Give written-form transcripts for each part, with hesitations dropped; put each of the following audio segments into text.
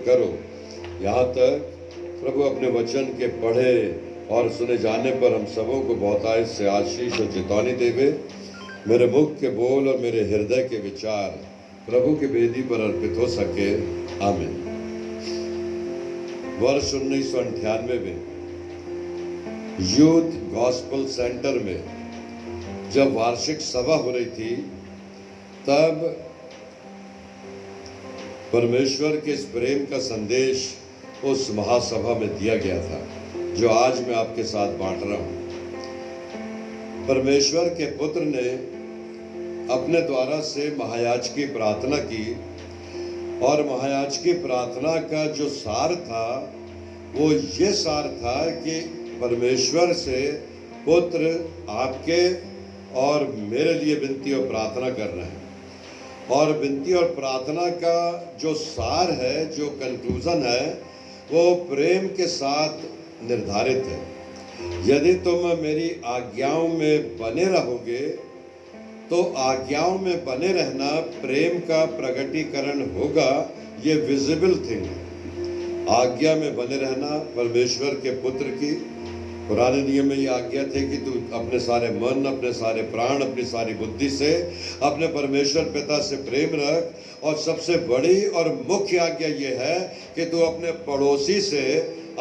करो। यहाँ तक प्रभु अपने वचन के पढ़े और सुने जाने पर हम सबों को बहुतायत से आशीष और चेतावनी देवे। मेरे मुख के बोल और मेरे हृदय के विचार प्रभु के वेदी पर अर्पित हो सके। आमीन। वर्ष 1998 में यूथ गॉस्पल सेंटर में जब वार्षिक सभा हो रही थी, तब परमेश्वर के इस प्रेम का संदेश उस महासभा में दिया गया था, जो आज मैं आपके साथ बांट रहा हूं। परमेश्वर के पुत्र ने अपने द्वारा से महायाजकी प्रार्थना की, और महायाजकी प्रार्थना का जो सार था वो ये सार था कि परमेश्वर से पुत्र आपके और मेरे लिए विनती और प्रार्थना कर रहे हैं। और विनती और प्रार्थना का जो सार है, जो कंक्लूजन है, वो प्रेम के साथ निर्धारित है। यदि तुम मेरी आज्ञाओं में बने रहोगे, तो आज्ञाओं में बने रहना प्रेम का प्रकटीकरण होगा। ये विजिबल थिंग है। आज्ञा में बने रहना परमेश्वर के पुत्र की पुराने नियम में ये आज्ञा थे कि तू अपने सारे मन, अपने सारे प्राण, अपनी सारी बुद्धि से अपने परमेश्वर पिता से प्रेम रख। और सबसे बड़ी और मुख्य आज्ञा ये है कि तू अपने पड़ोसी से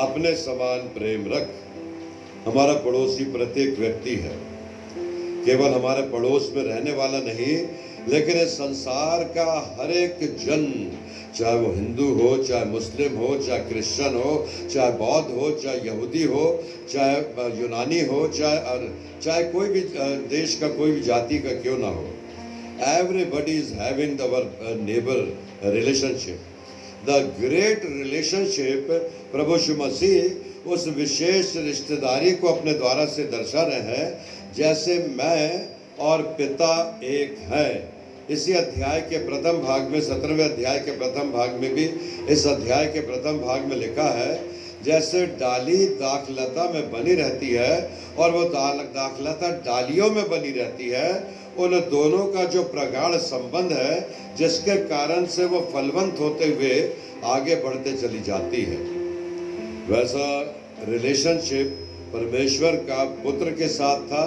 अपने समान प्रेम रख। हमारा पड़ोसी प्रत्येक व्यक्ति है, केवल हमारे पड़ोस में रहने वाला नहीं, लेकिन इस संसार का हर एक जन, चाहे वो हिंदू हो, चाहे मुस्लिम हो, चाहे क्रिश्चियन हो, चाहे बौद्ध हो, चाहे यहूदी हो, चाहे यूनानी हो, चाहे कोई भी देश का, कोई भी जाति का क्यों ना हो, everybody is having our neighbor relationship. The great relationship प्रभु यीशु मसीह उस विशेष रिश्तेदारी को अपने द्वारा से दर्शा रहे हैं, जैसे मैं और पिता एक हैं। इसी अध्याय के प्रथम भाग में, 17वें अध्याय के प्रथम भाग में भी, इस अध्याय के प्रथम भाग में लिखा है, जैसे डाली दाखलता में बनी रहती है और वो दाखलता डालियों में बनी रहती है, उन दोनों का जो प्रगाढ़ संबंध है, जिसके कारण से वो फलवंत होते हुए आगे बढ़ते चली जाती है, वैसा रिलेशनशिप परमेश्वर का पुत्र के साथ था।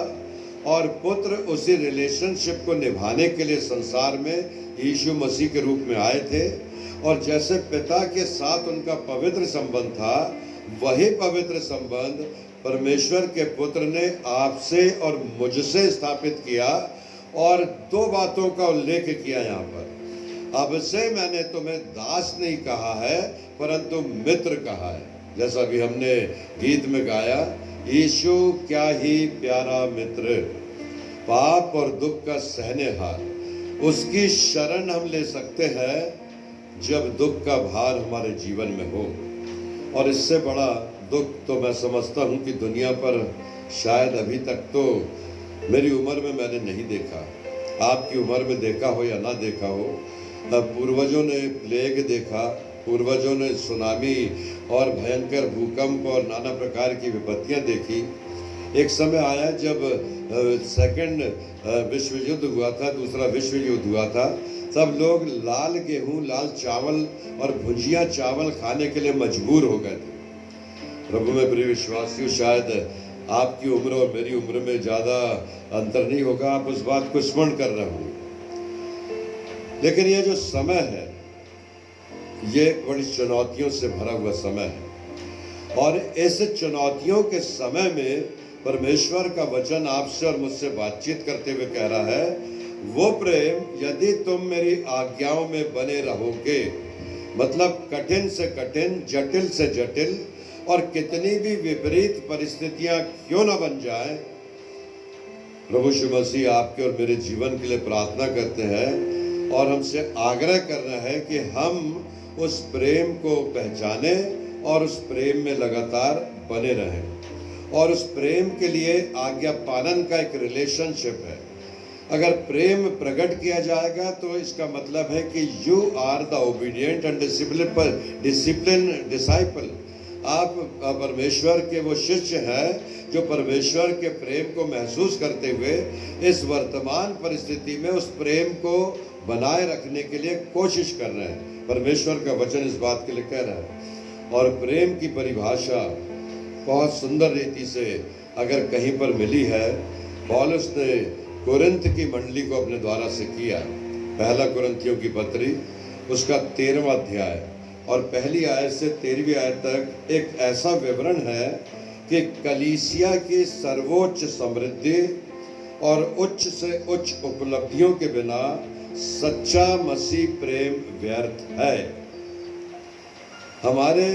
और पुत्र उसी रिलेशनशिप को निभाने के लिए संसार में यीशु मसीह के रूप में आए थे। और जैसे पिता के साथ उनका पवित्र संबंध था, वही पवित्र संबंध परमेश्वर के पुत्र ने आपसे और मुझसे स्थापित किया। और दो बातों का उल्लेख किया यहाँ पर, अब से मैंने तुम्हें दास नहीं कहा है, परंतु मित्र कहा है। जैसा भी हमने गीत में गाया, यीशु क्या ही प्यारा मित्र, पाप और दुख का सहनेहार। उसकी शरण हम ले सकते हैं जब दुख का भार हमारे जीवन में हो। और इससे बड़ा दुख तो मैं समझता हूँ कि दुनिया पर शायद अभी तक तो मेरी उम्र में मैंने नहीं देखा। आपकी उम्र में देखा हो या ना देखा हो, पूर्वजों ने प्लेग देखा, पूर्वजों ने सुनामी और भयंकर भूकंप और नाना प्रकार की विपत्तियां देखी। एक समय आया जब सेकंड विश्व युद्ध हुआ था, दूसरा विश्व युद्ध हुआ था, तब लोग लाल गेहूं, लाल चावल और भुजिया चावल खाने के लिए मजबूर हो गए थे। प्रभु में प्रिय विश्वासियों, शायद आपकी उम्र और मेरी उम्र में ज़्यादा अंतर नहीं होगा, आप उस बात को स्मरण कर रहे होंगे। लेकिन ये जो समय है, ये बड़ी चुनौतियों से भरा हुआ समय है। और इस चुनौतियों के समय में परमेश्वर का वचन आपसे और मुझसे बातचीत करते हुए कह रहा है, वो प्रेम, यदि तुम मेरी आज्ञाओं में बने रहोगे, मतलब कठिन से कठिन, जटिल से जटिल, और कितनी भी विपरीत परिस्थितियां क्यों ना बन जाए, प्रभु यीशु मसीह आपके और मेरे जीवन के लिए प्रार्थना करते हैं और हमसे आग्रह कर रहा है कि हम उस प्रेम को पहचाने और उस प्रेम में लगातार बने रहें। और उस प्रेम के लिए आज्ञा पालन का एक रिलेशनशिप है। अगर प्रेम प्रकट किया जाएगा तो इसका मतलब है कि you are the obedient and discipline disciple. आप परमेश्वर के वो शिष्य हैं जो परमेश्वर के प्रेम को महसूस करते हुए इस वर्तमान परिस्थिति में उस प्रेम को बनाए रखने के लिए कोशिश कर रहे हैं। परमेश्वर का वचन इस बात के लिए कह रहा है। और प्रेम की परिभाषा बहुत सुंदर रीति से अगर कहीं पर मिली है, पौलुस ने कुरिन्थ की मंडली को अपने द्वारा से किया। पहला कुरिन्थियों की पत्री उसका 13वां अध्याय और पहली आयत से 13वीं आयत तक एक ऐसा विवरण है कि कलीसिया की सर्वोच्च समृद्धि और उच्च से उच्च उपलब्धियों के बिना सच्चा मसीह प्रेम व्यर्थ है। हमारे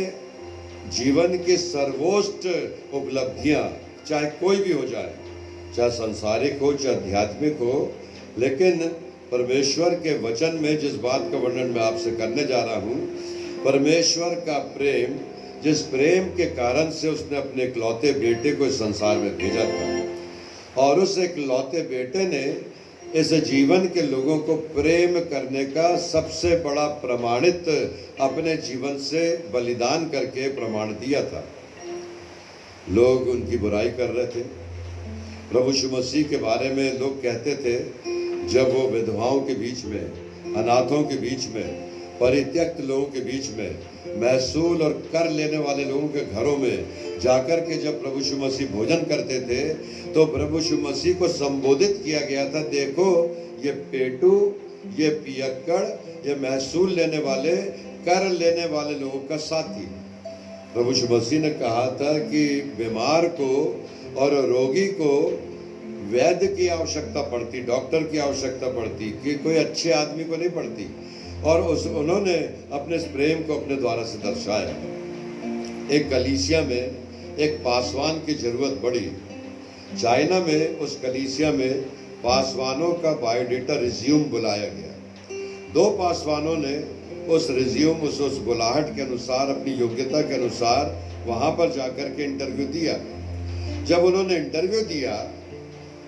जीवन की सर्वोच्च उपलब्धियां चाहे कोई भी हो जाए, चाहे संसारिक हो चाहे आध्यात्मिक हो, लेकिन परमेश्वर के वचन में जिस बात का वर्णन मैं आपसे करने जा रहा हूं, परमेश्वर का प्रेम, जिस प्रेम के कारण से उसने अपने इकलौते बेटे को इस संसार में भेजा था और उस इकलौते बेटे ने इस जीवन के लोगों को प्रेम करने का सबसे बड़ा प्रमाणित अपने जीवन से बलिदान करके प्रमाण दिया था। लोग उनकी बुराई कर रहे थे। प्रभु यीशु मसीह के बारे में लोग कहते थे, जब वो विधवाओं के बीच में, अनाथों के बीच में, परित्यक्त लोगों के बीच में, महसूल और कर लेने वाले लोगों के घरों में जाकर के जब प्रभु यीशु मसीह भोजन करते थे, तो प्रभु यीशु मसीह को संबोधित किया गया था, देखो ये पेटू, ये पियक्कड़, ये महसूल लेने वाले, कर लेने वाले लोगों का साथी। प्रभु यीशु मसीह ने कहा था कि बीमार को और रोगी को वैद्य की आवश्यकता पड़ती, डॉक्टर की आवश्यकता पड़ती, कि कोई अच्छे आदमी को नहीं पड़ती। और उन्होंने अपने इस प्रेम को अपने द्वारा से दर्शाया। एक कलीसिया में एक पासवान की जरूरत पड़ी। चाइना में उस कलीसिया में पासवानों का बायोडेटा रिज्यूम बुलाया गया। 2 पासवानों ने उस रिज्यूम, उस बुलाहट के अनुसार, अपनी योग्यता के अनुसार वहाँ पर जाकर के इंटरव्यू दिया। जब उन्होंने इंटरव्यू दिया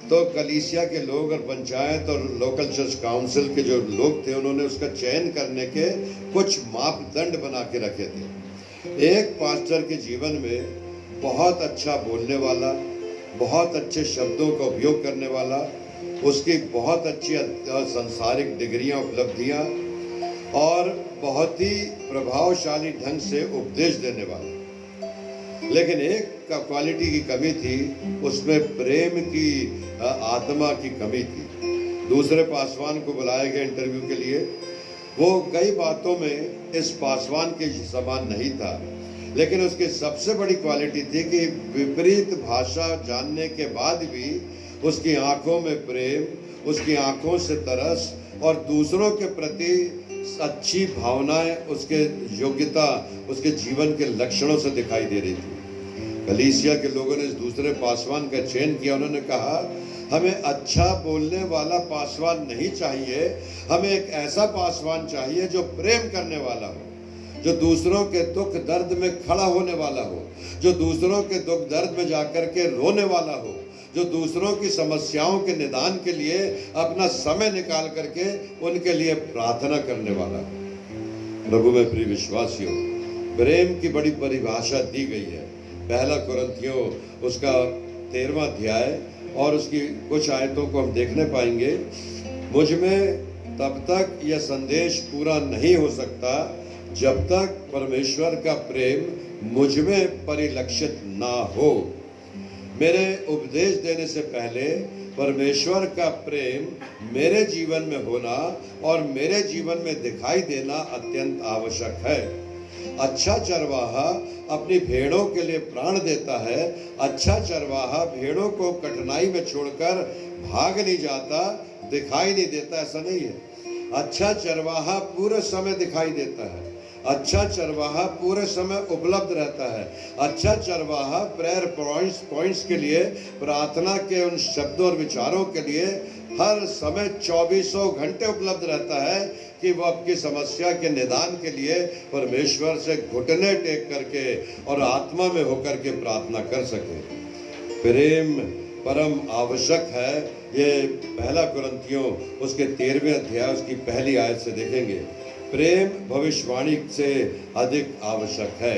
तो कलीसिया के लोग और पंचायत और लोकल चर्च काउंसिल के जो लोग थे, उन्होंने उसका चयन करने के कुछ मापदंड बना के रखे थे। एक पास्टर के जीवन में बहुत अच्छा बोलने वाला, बहुत अच्छे शब्दों का उपयोग करने वाला, उसकी बहुत अच्छी सांसारिक डिग्रियां, उपलब्धियां और बहुत ही प्रभावशाली ढंग से उपदेश देने वाला। लेकिन एक का क्वालिटी की कमी थी, उसमें प्रेम की आत्मा की कमी थी। दूसरे पासवान को बुलाया गया इंटरव्यू के लिए। वो कई बातों में इस पासवान के समान नहीं था, लेकिन उसकी सबसे बड़ी क्वालिटी थी कि विपरीत भाषा जानने के बाद भी उसकी आंखों में प्रेम, उसकी आंखों से तरस और दूसरों के प्रति अच्छी भावनाएं, उसके योग्यता, उसके जीवन के लक्षणों से दिखाई दे रही थी। कलीसिया के लोगों ने इस दूसरे पासवान का चयन किया। उन्होंने कहा, हमें अच्छा बोलने वाला पासवान नहीं चाहिए, हमें एक ऐसा पासवान चाहिए जो प्रेम करने वाला हो, जो दूसरों के दुख दर्द में खड़ा होने वाला हो, जो दूसरों के दुख दर्द में जाकर के रोने वाला हो, जो दूसरों की समस्याओं के निदान के लिए अपना समय निकाल करके उनके लिए प्रार्थना करने वाला हो। प्रभु में प्रिय विश्वासियों, प्रेम की बड़ी परिभाषा दी गई है। पहला कुरिन्थियों उसका 13वां अध्याय और उसकी कुछ आयतों को हम देखने पाएंगे। मुझ में तब तक यह संदेश पूरा नहीं हो सकता जब तक परमेश्वर का प्रेम मुझ में परिलक्षित ना हो। मेरे उपदेश देने से पहले परमेश्वर का प्रेम मेरे जीवन में होना और मेरे जीवन में दिखाई देना अत्यंत आवश्यक है। अच्छा चरवाहा अपनी भेड़ों के लिए प्राण देता है। अच्छा चरवाहा भेड़ों को कठिनाई में छोड़कर भाग नहीं जाता, दिखाई नहीं देता, ऐसा नहीं है। अच्छा चरवाहा पूरे समय दिखाई देता है। अच्छा चरवाहा पूरे समय उपलब्ध रहता है। अच्छा चरवाहा प्रेयर पॉइंट्स के लिए, प्रार्थना के उन शब्दों और विचारों के लिए हर समय 24 घंटे उपलब्ध रहता है कि वो आपकी समस्या के निदान के लिए परमेश्वर से घुटने टेक करके और आत्मा में होकर के प्रार्थना कर सके। प्रेम परम आवश्यक है। ये पहला कुरिन्थियों उसके 13वें अध्याय उसकी पहली आयत से देखेंगे। प्रेम भविष्यवाणी से अधिक आवश्यक है।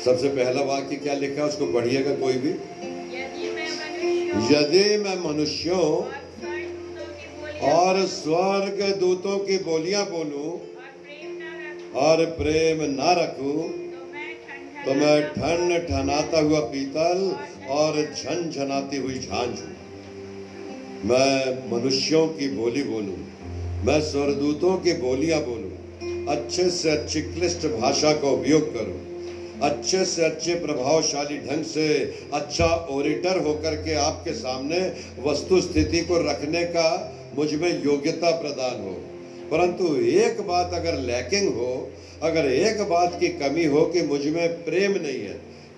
सबसे पहला वाक्य क्या लिखा है, उसको पढ़िएगा कोई भी। यदि मैं मनुष्यों और स्वर्ग दूतों की बोलियां बोलूं और प्रेम ना रखूं तो मैं ठन ठनाता हुआ पीतल और झनझनाती हुई झांझ हूं। मैं मनुष्यों की बोली बोलूं, मैं स्वर्गदूतों की बोलियां बोलूं, अच्छे से अच्छी क्लिष्ट भाषा का उपयोग करूं, अच्छे से अच्छे प्रभावशाली ढंग से अच्छा ओरेटर होकर के आपके सामने वस्तु स्थिति को रखने का मुझ में योग्यता प्रदान हो। परंतु एक बात अगर लैकिंग हो, अगर एक बात की कमी हो कि मुझ में प्रेम नहीं है,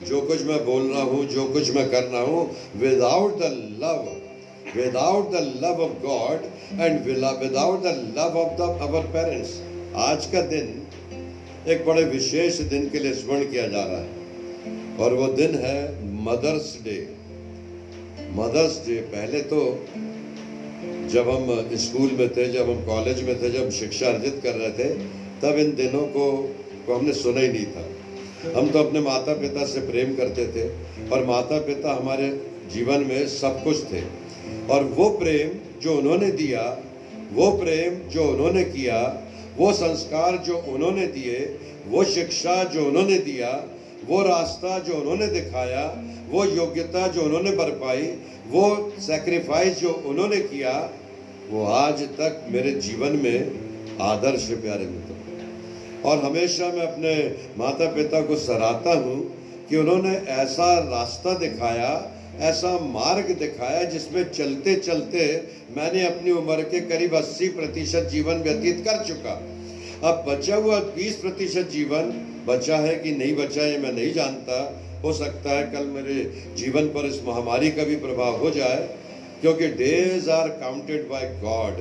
जो कुछ मैं बोल रहा हूँ, जो कुछ मैं कर रहा हूँ, without the love of God and without the love of our parents. आज का दिन एक बड़े विशेष दिन के लिए स्मरण किया जा रहा है और वो दिन है मदर्स डे। मदर्स डे पहले तो जब हम स्कूल में थे, जब हम कॉलेज में थे, जब शिक्षा अर्जित कर रहे थे, तब इन दिनों को हमने सुना ही नहीं था। हम तो अपने माता पिता से प्रेम करते थे और माता पिता हमारे जीवन में सब कुछ थे और वो प्रेम जो उन्होंने दिया, वो प्रेम जो उन्होंने किया, वो संस्कार जो उन्होंने दिए, वो शिक्षा जो उन्होंने दिया, वो रास्ता जो उन्होंने दिखाया, वो योग्यता जो उन्होंने बरपाई, वो सैक्रिफाइस जो उन्होंने किया, वो आज तक मेरे जीवन में आदर्श है प्यारे मित्रों। और हमेशा मैं अपने माता पिता को सराहता हूँ कि उन्होंने ऐसा रास्ता दिखाया, ऐसा मार्ग दिखाया जिसमें चलते चलते मैंने अपनी उम्र के करीब 80% जीवन व्यतीत कर चुका। अब बचा हुआ 20% जीवन बचा है कि नहीं बचा है मैं नहीं जानता। हो सकता है कल मेरे जीवन पर इस महामारी का भी प्रभाव हो जाए, क्योंकि days are counted by God.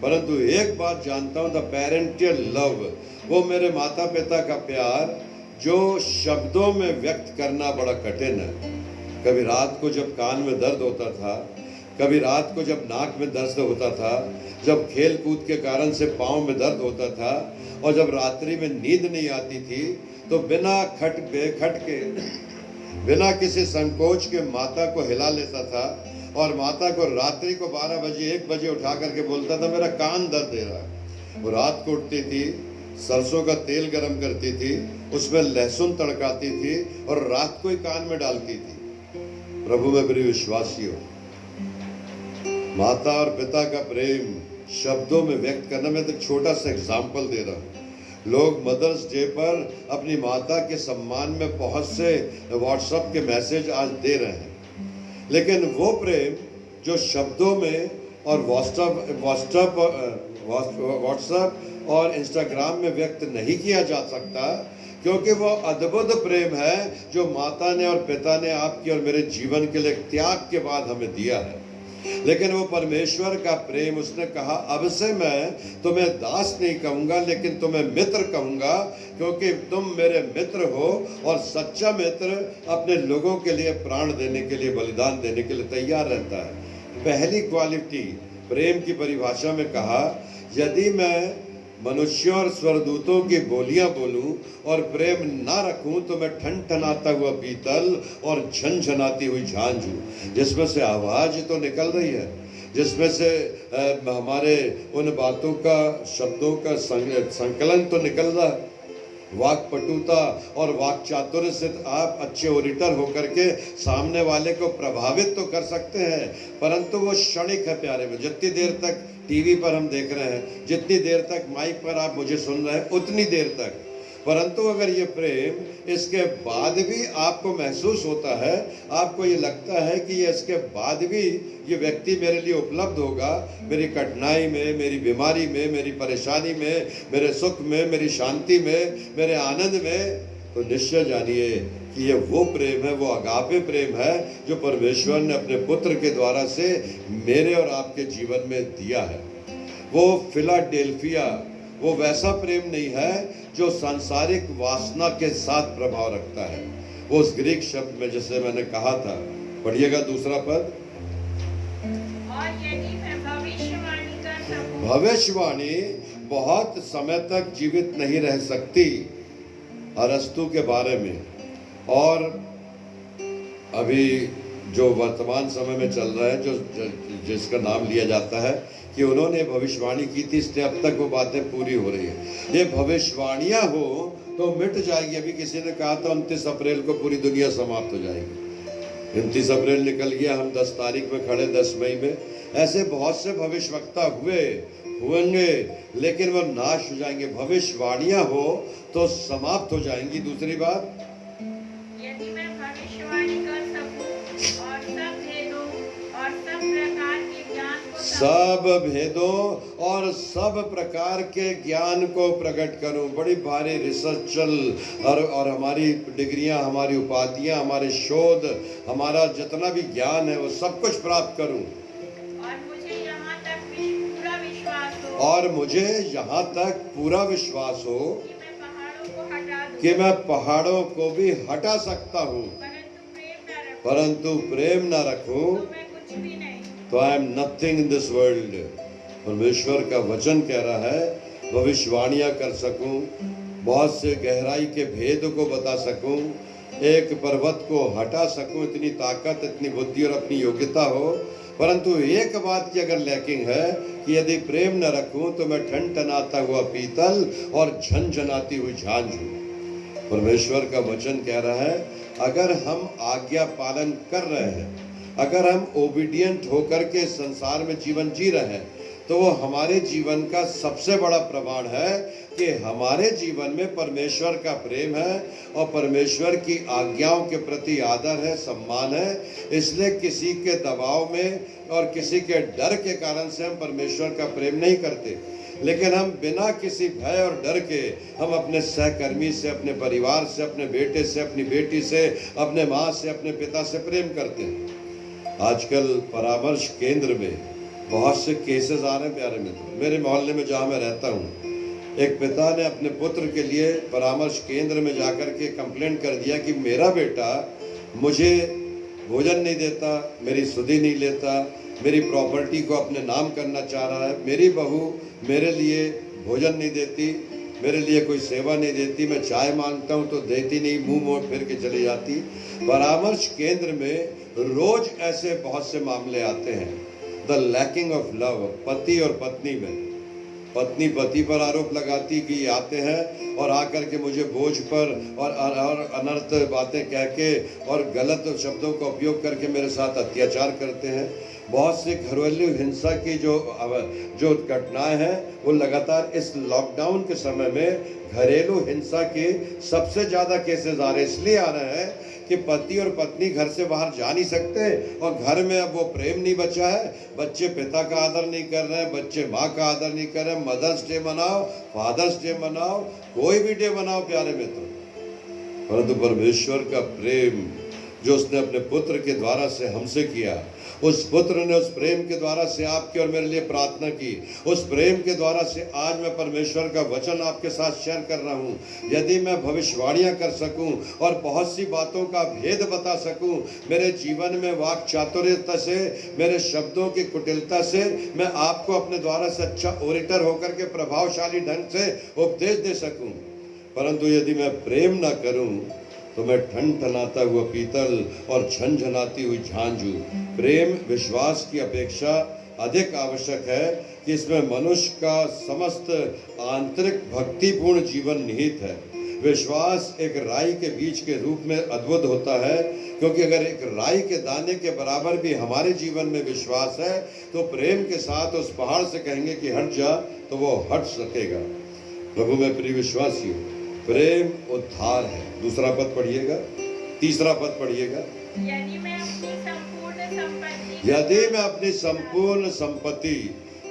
परंतु एक बात जानता हूँ, द पेरेंटियल लव, वो मेरे माता पिता का प्यार जो शब्दों में व्यक्त करना बड़ा कठिन है। कभी रात को जब कान में दर्द होता था, कभी रात को जब नाक में दर्द होता था, जब खेल कूद के कारण से पाँव में दर्द होता था और जब रात्रि में नींद नहीं आती थी, तो बिना खट के बिना किसी संकोच के माता को हिला लेता था और माता को रात्रि को 12 बजे 1 बजे उठा करके बोलता था मेरा कान दर्द दे रहा है। वो रात को उठती थी, सरसों का तेल गरम करती थी, उसमें लहसुन तड़काती थी और रात को ही कान में डालती थी। प्रभु में मेरी विश्वासी हो, माता और पिता का प्रेम शब्दों में व्यक्त करना। मैं तो छोटा सा एग्जाम्पल दे रहा हूँ। लोग मदर्स डे पर अपनी माता के सम्मान में बहुत से व्हाट्सएप के मैसेज आज दे रहे हैं, लेकिन वो प्रेम जो शब्दों में और व्हाट्सएप और इंस्टाग्राम में व्यक्त नहीं किया जा सकता, क्योंकि वो अद्भुत प्रेम है जो माता ने और पिता ने आपकी और मेरे जीवन के लिए त्याग के बाद हमें दिया है। लेकिन वो परमेश्वर का प्रेम, उसने कहा अब से मैं तुम्हें दास नहीं कहूँगा लेकिन तुम्हें मित्र कहूँगा, क्योंकि तुम मेरे मित्र हो और सच्चा मित्र अपने लोगों के लिए प्राण देने के लिए, बलिदान देने के लिए तैयार रहता है। पहली क्वालिटी प्रेम की परिभाषा में कहा, यदि मैं मनुष्यों और स्वर्गदूतों की बोलियां बोलूं और प्रेम ना रखूं तो मैं ठनठनाता हुआ पीतल और झनझनाती हुई झांझ हूं। जिसमें से आवाज तो निकल रही है, जिसमें से हमारे उन बातों का, शब्दों का संकलन तो निकल रहा है। वाक पटुता और वाक चातुर्य से आप अच्छे ओरेटर होकर के सामने वाले को प्रभावित तो कर सकते हैं, परंतु वो क्षणिक है प्यारे में। जितनी देर तक टीवी पर हम देख रहे हैं, जितनी देर तक माइक पर आप मुझे सुन रहे हैं, उतनी देर तक। परंतु अगर ये प्रेम इसके बाद भी आपको महसूस होता है, आपको ये लगता है कि ये इसके बाद भी ये व्यक्ति मेरे लिए उपलब्ध होगा, मेरी कठिनाई में, मेरी बीमारी में, मेरी परेशानी में, मेरे सुख में, मेरी शांति में, मेरे आनंद में, तो निश्चय जानिए कि ये वो प्रेम है, वो अगापे प्रेम है जो परमेश्वर ने अपने पुत्र के द्वारा से मेरे और आपके जीवन में दिया है। वो फिलाडेल्फिया, वो वैसा प्रेम नहीं है जो सांसारिक वासना के साथ प्रभाव रखता है। वो उस ग्रीक शब्द में, जैसे मैंने कहा था, पढ़िएगा दूसरा पद, और यदि मैं भविष्यवाणी कर सकूं, भविष्यवाणी बहुत समय तक जीवित नहीं रह सकती अरस्तु के बारे में, और अभी जो वर्तमान समय में चल रहा है, जो जिसका नाम लिया जाता है कि उन्होंने भविष्यवाणी की थी, इसलिए अब तक वो बातें पूरी हो रही है। ये भविष्यवाणियां हो तो मिट जाएगी। अभी किसी ने कहा था 29 अप्रैल को पूरी दुनिया समाप्त हो जाएगी। 29 अप्रैल निकल गया, हम 10 तारीख में खड़े, 10 मई में। ऐसे बहुत से भविष्यवक्ता होंगे, लेकिन वो नाश हो जाएंगे। भविष्यवाणियां हो तो समाप्त हो जाएंगी। दूसरी बात, यदि मैं भविष्यवाणी कर सकूं और सब भेदों और सब प्रकार के ज्ञान को सब भेदों और सब प्रकार के ज्ञान को प्रकट करूं। बड़ी भारी रिसर्च चल और हमारी डिग्रियां, हमारी उपाधियां, हमारे शोध, हमारा जितना भी ज्ञान है वो सब कुछ प्राप्त करूं। और मुझे यहाँ तक पूरा विश्वास हो कि मैं पहाड़ों को भी हटा सकता हूँ, परंतु प्रेम न रखूं तो I am nothing in this world. परमेश्वर का वचन कह रहा है भविष्यवाणियां कर सकूं, बहुत से गहराई के भेद को बता सकूं, एक पर्वत को हटा सकूं, इतनी ताकत, इतनी बुद्धि और अपनी योग्यता हो। परंतु एक बात की अगर लैकिंग है कि यदि प्रेम न रखूं तो मैं ठनठनाता हुआ पीतल और झनझनाती हुई झांझ हूं। परमेश्वर का वचन कह रहा है अगर हम आज्ञा पालन कर रहे हैं, अगर हम ओबीडियंट होकर के संसार में जीवन जी रहे हैं, तो वो हमारे जीवन का सबसे बड़ा प्रमाण है कि हमारे जीवन में परमेश्वर का प्रेम है और परमेश्वर की आज्ञाओं के प्रति आदर है, सम्मान है। इसलिए किसी के दबाव में और किसी के डर के कारण से हम परमेश्वर का प्रेम नहीं करते, लेकिन हम बिना किसी भय और डर के हम अपने सहकर्मी से, अपने परिवार से, अपने बेटे से, अपनी बेटी से, अपने माँ से, अपने पिता से प्रेम करते हैं। आजकल परामर्श केंद्र में बहुत से केसेस आ रहे हैं प्यारे मित्र। मेरे मोहल्ले में जहाँ मैं रहता हूँ, एक पिता ने अपने पुत्र के लिए परामर्श केंद्र में जाकर के कंप्लेंट कर दिया कि मेरा बेटा मुझे भोजन नहीं देता, मेरी सुधि नहीं लेता, मेरी प्रॉपर्टी को अपने नाम करना चाह रहा है, मेरी बहू मेरे लिए भोजन नहीं देती, मेरे लिए कोई सेवा नहीं देती, मैं चाय मांगता हूँ तो देती नहीं, मुंह मोड़ फिर के चली जाती। परामर्श केंद्र में रोज ऐसे बहुत से मामले आते हैं। द लैकिंग ऑफ लव, पति और पत्नी में, पत्नी पति पर आरोप लगाती कि आते हैं और आकर के मुझे बोझ पर और अनर्थ बातें कह के और गलत शब्दों का उपयोग करके मेरे साथ अत्याचार करते हैं। बहुत से घरेलू हिंसा की जो घटनाएं हैं वो लगातार इस लॉकडाउन के समय में घरेलू हिंसा के सबसे ज़्यादा केसेस आ रहे हैं। इसलिए आ रहे हैं कि पति और पत्नी घर से बाहर जा नहीं सकते और घर में अब वो प्रेम नहीं बचा है। बच्चे पिता का आदर नहीं कर रहे हैं, बच्चे माँ का आदर नहीं कर रहे हैं। मदर्स डे मनाओ, फादर्स डे मनाओ, कोई भी डे मनाओ प्यारे मित्र, परंतु परमेश्वर का प्रेम जो उसने अपने पुत्र के द्वारा से हमसे किया, उस पुत्र ने उस प्रेम के द्वारा से आपके और मेरे लिए प्रार्थना की। उस प्रेम के द्वारा से आज मैं परमेश्वर का वचन आपके साथ शेयर कर रहा हूँ। यदि मैं भविष्यवाणियाँ कर सकूँ और बहुत सी बातों का भेद बता सकूँ, मेरे जीवन में वाक चातुर्यता से, मेरे शब्दों की कुटिलता से मैं आपको अपने द्वारा से अच्छा ओरेटर होकर के प्रभावशाली ढंग से उपदेश दे सकूँ, परंतु यदि मैं प्रेम ना करूँ तो मैं ठनठनाता हुआ पीतल और झनझनाती हुई झांझ हूँ। प्रेम विश्वास की अपेक्षा अधिक आवश्यक है कि इसमें मनुष्य का समस्त आंतरिक भक्तिपूर्ण जीवन निहित है। विश्वास एक राई के बीज के रूप में अद्भुत होता है, क्योंकि अगर एक राई के दाने के बराबर भी हमारे जीवन में विश्वास है तो प्रेम के साथ उस पहाड़ से कहेंगे कि हट जा तो वो हट सकेगा। प्रभु में प्रिय विश्वासियों, प्रेम उद्धार है। दूसरा पद पढ़िएगा, तीसरा पद पढ़िएगा। यदि मैं अपनी संपूर्ण संपत्ति,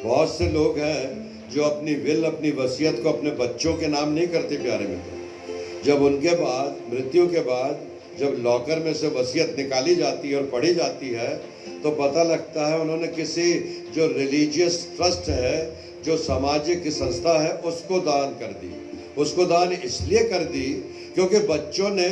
बहुत से लोग हैं जो अपनी विल, अपनी वसीयत को अपने बच्चों के नाम नहीं करते प्यारे मित्र। जब उनके बाद, मृत्यु के बाद, जब लॉकर में से वसीयत निकाली जाती है और पढ़ी जाती है तो पता लगता है उन्होंने किसी जो रिलीजियस ट्रस्ट है, जो सामाजिक संस्था है, उसको दान कर दी। उसको दान इसलिए कर दी क्योंकि बच्चों ने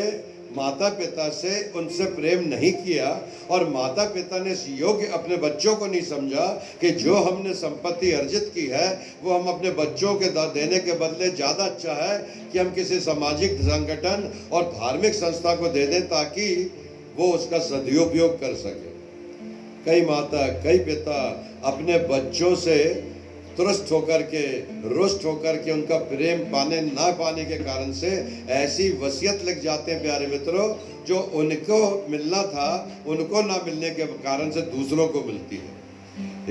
माता पिता से उनसे प्रेम नहीं किया और माता पिता ने इस योग्य अपने बच्चों को नहीं समझा कि जो हमने संपत्ति अर्जित की है वो हम अपने बच्चों के देने के बदले ज़्यादा अच्छा है कि हम किसी सामाजिक संगठन और धार्मिक संस्था को दे दें ताकि वो उसका सदुपयोग कर सके। कई माता, कई पिता अपने बच्चों से तुरस्त होकर के, रुष्ट होकर के उनका प्रेम पाने ना पाने के कारण से ऐसी वसीयत लिख जाते हैं प्यारे मित्रों, जो उनको मिलना था उनको ना मिलने के कारण से दूसरों को मिलती है।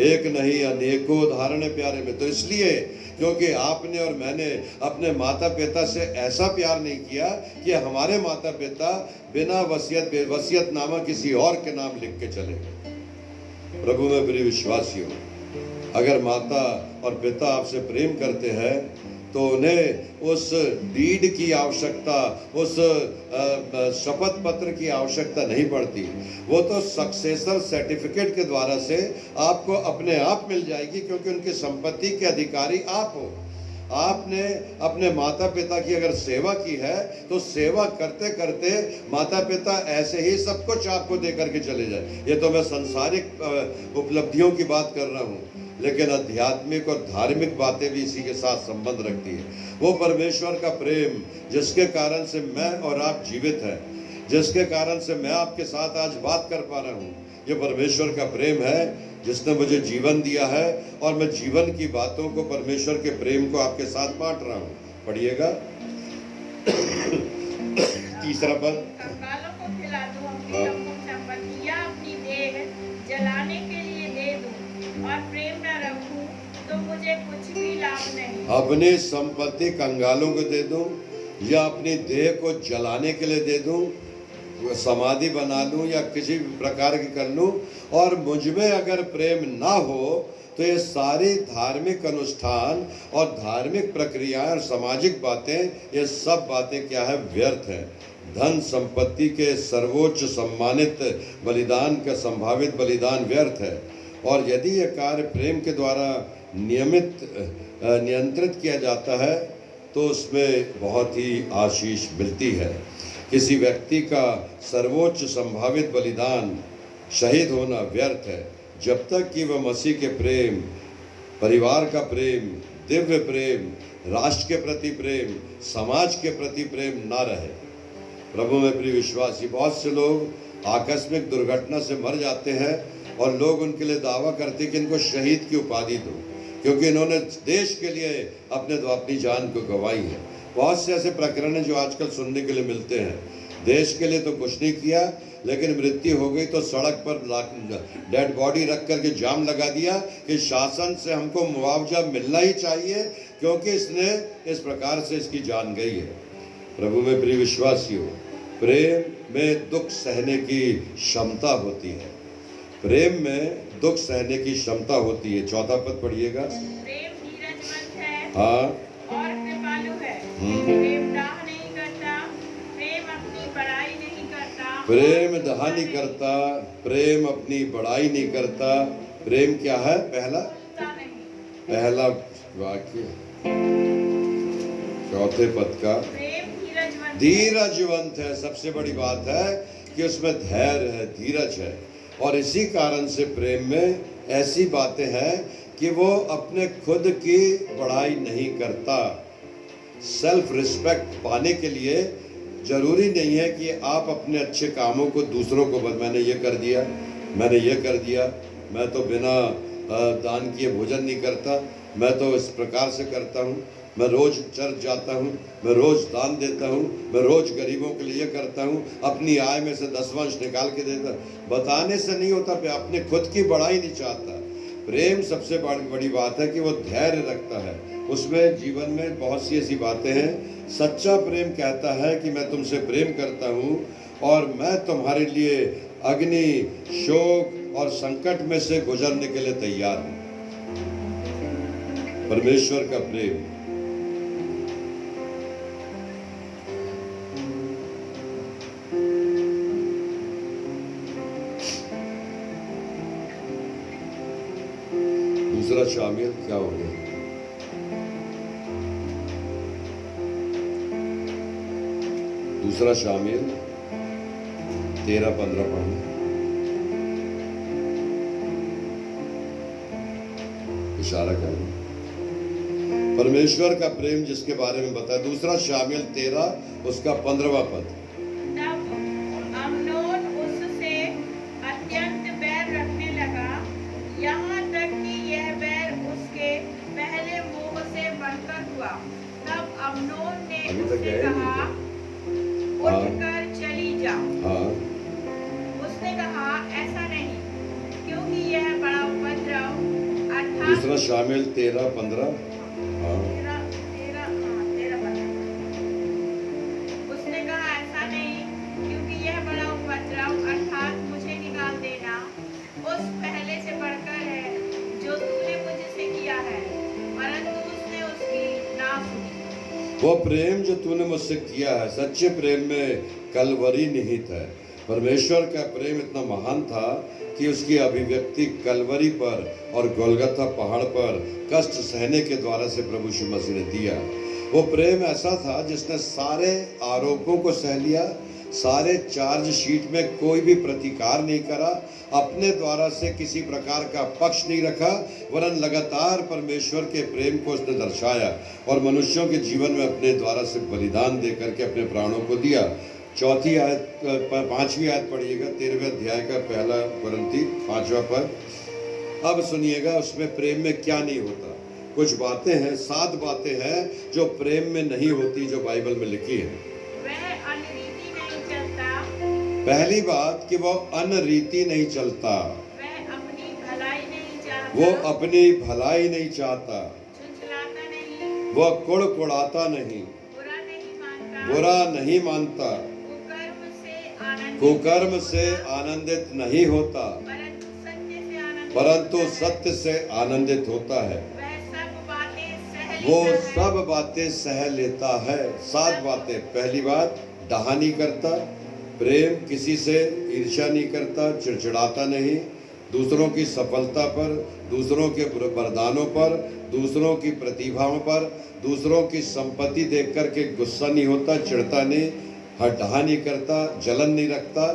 एक नहीं अनेकों उदाहरण है प्यारे मित्र। इसलिए क्योंकि आपने और मैंने अपने माता पिता से ऐसा प्यार नहीं किया कि हमारे माता पिता बिना वसीयतनामा किसी और के नाम लिख के चले गए। प्रभु में प्रिय विश्वासियों, अगर माता और पिता आपसे प्रेम करते हैं तो उन्हें उस डीड की आवश्यकता, उस शपथ पत्र की आवश्यकता नहीं पड़ती। वो तो सक्सेसर सर्टिफिकेट के द्वारा से आपको अपने आप मिल जाएगी, क्योंकि उनकी संपत्ति के अधिकारी आप हो। आपने अपने माता पिता की अगर सेवा की है तो सेवा करते करते माता पिता ऐसे ही सब कुछ आपको दे करके चले जाए। ये तो मैं सांसारिक उपलब्धियों की बात कर रहा हूँ, लेकिन आध्यात्मिक और धार्मिक बातें भी इसी के साथ संबंध रखती है। वो परमेश्वर का प्रेम जिसके कारण से मैं और आप जीवित हैं, जिसके कारण से मैं आपके साथ आज बात कर पा रहा हूँ, ये परमेश्वर का प्रेम है जिसने मुझे जीवन दिया है, और मैं जीवन की बातों को, परमेश्वर के प्रेम को आपके साथ बांट रहा हूँ। पढ़िएगा तीसरा पद। कंगालों को खिला दूं अपनी संपत्ति, या अपनी देह जलाने के लिए दे दूं और प्रेम न रखूं तो मुझे कुछ भी लाभ नहीं। अपनी संपत्ति कंगालों को दे दूं या अपनी देह को जलाने के लिए दे दूं, समाधि बना लूं या किसी भी प्रकार की कर लूं, और मुझ में अगर प्रेम ना हो तो ये सारी धार्मिक अनुष्ठान और धार्मिक प्रक्रियाएं और सामाजिक बातें, ये सब बातें क्या है? व्यर्थ है। धन संपत्ति के सर्वोच्च सम्मानित बलिदान का संभावित बलिदान व्यर्थ है। और यदि यह कार्य प्रेम के द्वारा नियंत्रित किया जाता है तो उसमें बहुत ही आशीष मिलती है। किसी व्यक्ति का सर्वोच्च संभावित बलिदान, शहीद होना व्यर्थ है जब तक कि वह मसीह के प्रेम, परिवार का प्रेम, दिव्य प्रेम, राष्ट्र के प्रति प्रेम, समाज के प्रति प्रेम ना रहे। प्रभु में प्रिय विश्वासी, बहुत से लोग आकस्मिक दुर्घटना से मर जाते हैं और लोग उनके लिए दावा करते हैं कि इनको शहीद की उपाधि दो, क्योंकि इन्होंने देश के लिए अपनी जान को गंवाई है। बहुत से ऐसे प्रकरण हैं जो आजकल सुनने के लिए मिलते हैं। देश के लिए तो कुछ नहीं किया, लेकिन मृत्यु हो गई तो सड़क पर डेड बॉडी रख करके जाम लगा दिया कि शासन से हमको मुआवजा मिलना ही चाहिए, क्योंकि इसने इस प्रकार से इसकी जान गई है। प्रभु में प्रिय विश्वासियों, प्रेम में दुख सहने की क्षमता होती है। प्रेम में दुख सहने की क्षमता होती है। चौथा पद पढ़िएगा। प्रेम धीरजवंत है हाँ, और कृपालु है। प्रेम दाह नहीं करता, प्रेम अपनी बड़ाई नहीं करता। प्रेम दाह नहीं करता, प्रेम अपनी बड़ाई नहीं करता। प्रेम क्या है? पहला वाक्य चौथे पद का, प्रेम धीरजवंत है। सबसे बड़ी बात है कि उसमें धैर्य है, धीरज है। और इसी कारण से प्रेम में ऐसी बातें हैं कि वो अपने खुद की बड़ाई नहीं करता। सेल्फ रिस्पेक्ट पाने के लिए जरूरी नहीं है कि आप अपने अच्छे कामों को दूसरों को मैंने ये कर दिया, मैंने ये कर दिया, मैं तो बिना दान किए भोजन नहीं करता, मैं तो इस प्रकार से करता हूँ, मैं रोज चर्च जाता हूँ, मैं रोज दान देता हूँ, मैं रोज गरीबों के लिए करता हूँ, अपनी आय में से 10वांश निकाल के देता। बताने से नहीं होता, अपने खुद की बड़ाई नहीं चाहता। प्रेम सबसे बड़ी बात है कि वो धैर्य रखता है। उसमें जीवन में बहुत सी ऐसी बातें हैं। सच्चा प्रेम कहता है कि मैं तुमसे प्रेम करता हूँ और मैं तुम्हारे लिए अग्नि, शोक और संकट में से गुजरने के लिए तैयार हूँ। परमेश्वर का प्रेम। दूसरा शामिल क्या हो गया? दूसरा शामिल 13-15 पढ़ना, इशारा करना। परमेश्वर का प्रेम जिसके बारे में बताया, दूसरा शामिल 13 उसका 15वां पद। तब अम्नोन उससे अत्यंत बैर रखने तक उसने गए कहा नहीं। उठकर चली जाओ। हाँ उसने कहा ऐसा नहीं, क्योंकि यह बड़ा उपद्रव अर्थात दूसरा शामिल 13-15। हाँ 13-15। उसने कहा ऐसा नहीं, क्योंकि यह बड़ा उपद्रव अर्थात मुझे निकाल देना उस पहले से बढ़कर है जो तूने मुझसे किया है। परंतु उसने उसकी ना सुनी। वो प्रेम जो तूने मुझसे किया है, सच्चे प्रेम में कलवरी निहित है। परमेश्वर का प्रेम इतना महान था कि उसकी अभिव्यक्ति कलवरी पर और गोलगथा पहाड़ पर कष्ट सहने के द्वारा से प्रभु यीशु मसीह ने दिया। वो प्रेम ऐसा था जिसने सारे आरोपों को सह लिया, सारे चार्ज शीट में कोई भी प्रतिकार नहीं करा, अपने द्वारा से किसी प्रकार का पक्ष नहीं रखा, वरन लगातार परमेश्वर के प्रेम को उसने दर्शाया और मनुष्यों के जीवन में अपने द्वारा से बलिदान दे करके अपने प्राणों को दिया। 5वीं आयत पढ़िएगा 13वें अध्याय का 1 कुरिन्थी 5वां पद। अब सुनिएगा उसमें प्रेम में क्या नहीं होता। कुछ बातें हैं, 7 बातें हैं जो प्रेम में नहीं होती, जो बाइबल में लिखी है। वह अनरीति नहीं चलता। पहली बात कि वो अनरीति नहीं चलता, वह अपनी भलाई नहीं चाहता। वो अपनी भलाई नहीं चाहता, झुंझलाता नहीं। वो कुड़कुड़ाता नहीं, बुरा नहीं मानता। बुरा नहीं मानता, कुकर्म से आनंदित नहीं होता, परंतु सत्य से आनंदित होता है। वो सब बातें सह लेता है। 7 बातें। पहली बात, डाहा नहीं करता, प्रेम किसी से ईर्ष्या नहीं करता, चिड़चिड़ाता नहीं, दूसरों की सफलता पर, दूसरों के वरदानों पर, दूसरों की प्रतिभाओं पर, दूसरों की संपत्ति देख कर के गुस्सा नहीं होता, चिढ़ता नहीं, डाहा नहीं करता, जलन नहीं रखता।